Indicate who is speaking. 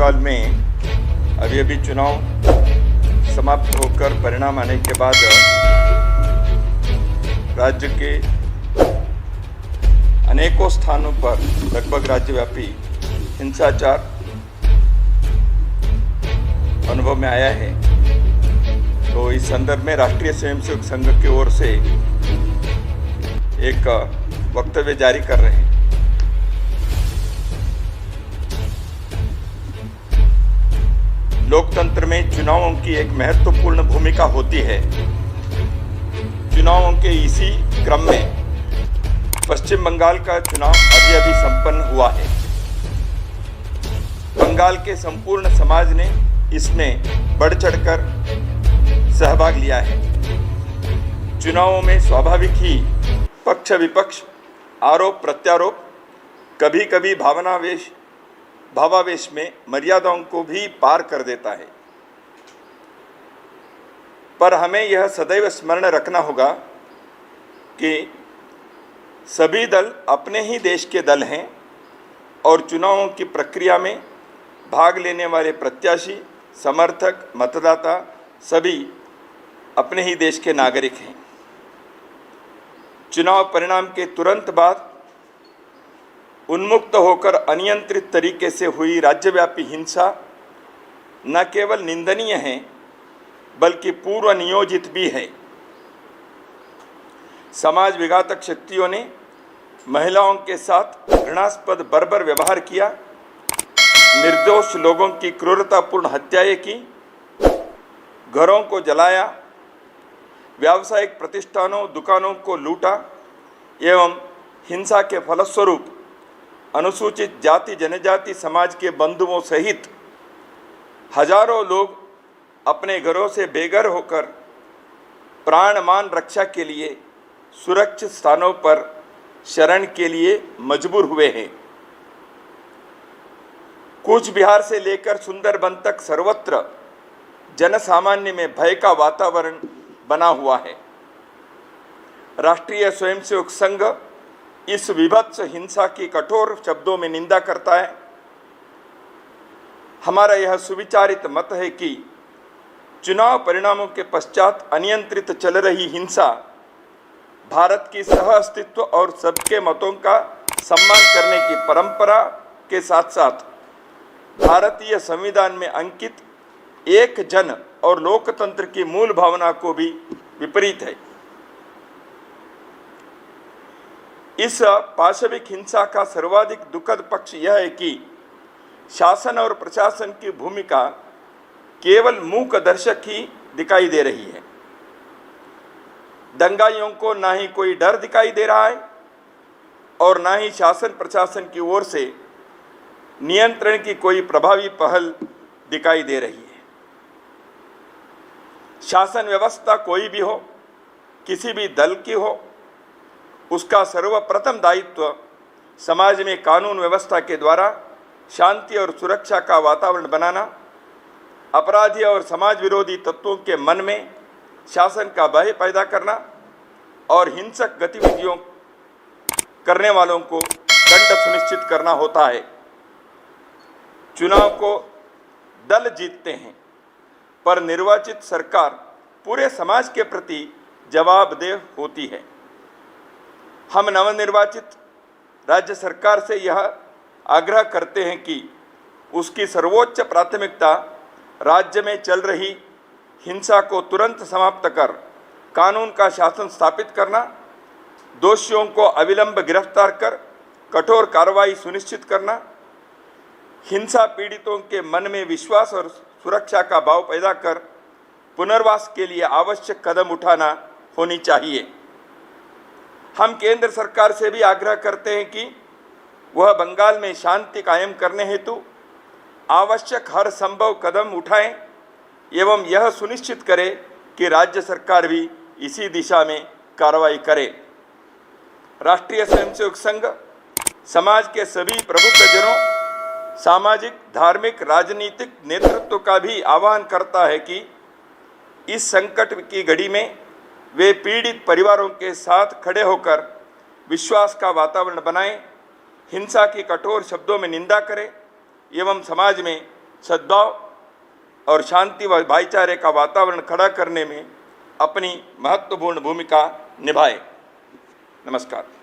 Speaker 1: बंगाल में अभी चुनाव समाप्त होकर परिणाम आने के बाद राज्य के अनेकों स्थानों पर लगभग राज्यव्यापी हिंसाचार अनुभव में आया है। तो इस संदर्भ में राष्ट्रीय स्वयंसेवक संघ की ओर से एक वक्तव्य जारी कर रहे हैं। लोकतंत्र में चुनावों की एक महत्वपूर्ण भूमिका होती है। चुनावों के इसी क्रम में पश्चिम बंगाल का चुनाव अभी संपन्न हुआ है। बंगाल के संपूर्ण समाज ने इसमें बढ़ चढ़कर सहभाग लिया है। चुनावों में स्वाभाविक ही पक्ष विपक्ष, आरोप प्रत्यारोप, कभी कभी भावावेश में मर्यादाओं को भी पार कर देता है। पर हमें यह सदैव स्मरण रखना होगा कि सभी दल अपने ही देश के दल हैं और चुनावों की प्रक्रिया में भाग लेने वाले प्रत्याशी, समर्थक, मतदाता सभी अपने ही देश के नागरिक हैं। चुनाव परिणाम के तुरंत बाद उन्मुक्त होकर अनियंत्रित तरीके से हुई राज्यव्यापी हिंसा न केवल निंदनीय है बल्कि पूर्व नियोजित भी है। समाज विघातक शक्तियों ने महिलाओं के साथ घृणास्पद बर्बर व्यवहार किया, निर्दोष लोगों की क्रूरतापूर्ण हत्याएं की, घरों को जलाया, व्यावसायिक प्रतिष्ठानों, दुकानों को लूटा एवं हिंसा के फलस्वरूप अनुसूचित जाति जनजाति समाज के बंधुओं सहित हजारों लोग अपने घरों से बेघर होकर प्राण मान रक्षा के लिए सुरक्षित स्थानों पर शरण के लिए मजबूर हुए हैं। कूच बिहार से लेकर सुंदरबन तक सर्वत्र जनसामान्य में भय का वातावरण बना हुआ है। राष्ट्रीय स्वयंसेवक संघ इस विभत्स हिंसा की कठोर शब्दों में निंदा करता है। हमारा यह सुविचारित मत है कि चुनाव परिणामों के पश्चात अनियंत्रित चल रही हिंसा भारत की सह अस्तित्व और सबके मतों का सम्मान करने की परंपरा के साथ साथ भारतीय संविधान में अंकित एक जन और लोकतंत्र की मूल भावना को भी विपरीत है। इस पाशविक हिंसा का सर्वाधिक दुखद पक्ष यह है कि शासन और प्रशासन की भूमिका केवल मूक दर्शक ही दिखाई दे रही है। दंगाइयों को ना ही कोई डर दिखाई दे रहा है और ना ही शासन प्रशासन की ओर से नियंत्रण की कोई प्रभावी पहल दिखाई दे रही है। शासन व्यवस्था कोई भी हो, किसी भी दल की हो, उसका सर्वप्रथम दायित्व समाज में कानून व्यवस्था के द्वारा शांति और सुरक्षा का वातावरण बनाना, अपराधी और समाज विरोधी तत्वों के मन में शासन का भय पैदा करना और हिंसक गतिविधियों करने वालों को दंड सुनिश्चित करना होता है। चुनाव को दल जीतते हैं, पर निर्वाचित सरकार पूरे समाज के प्रति जवाबदेह होती है। हम नवनिर्वाचित राज्य सरकार से यह आग्रह करते हैं कि उसकी सर्वोच्च प्राथमिकता राज्य में चल रही हिंसा को तुरंत समाप्त कर कानून का शासन स्थापित करना, दोषियों को अविलंब गिरफ्तार कर कठोर कार्रवाई सुनिश्चित करना, हिंसा पीड़ितों के मन में विश्वास और सुरक्षा का भाव पैदा कर पुनर्वास के लिए आवश्यक कदम उठाना होनी चाहिए। हम केंद्र सरकार से भी आग्रह करते हैं कि वह बंगाल में शांति कायम करने हेतु आवश्यक हर संभव कदम उठाएं एवं यह सुनिश्चित करे कि राज्य सरकार भी इसी दिशा में कार्रवाई करे। राष्ट्रीय स्वयंसेवक संघ समाज के सभी प्रबुद्धजनों, सामाजिक, धार्मिक, राजनीतिक नेतृत्व का भी आह्वान करता है कि इस संकट की घड़ी में वे पीड़ित परिवारों के साथ खड़े होकर विश्वास का वातावरण बनाएं, हिंसा की कठोर शब्दों में निंदा करें एवं समाज में सद्भाव और शांति व भाईचारे का वातावरण खड़ा करने में अपनी महत्वपूर्ण भूमिका निभाए। नमस्कार।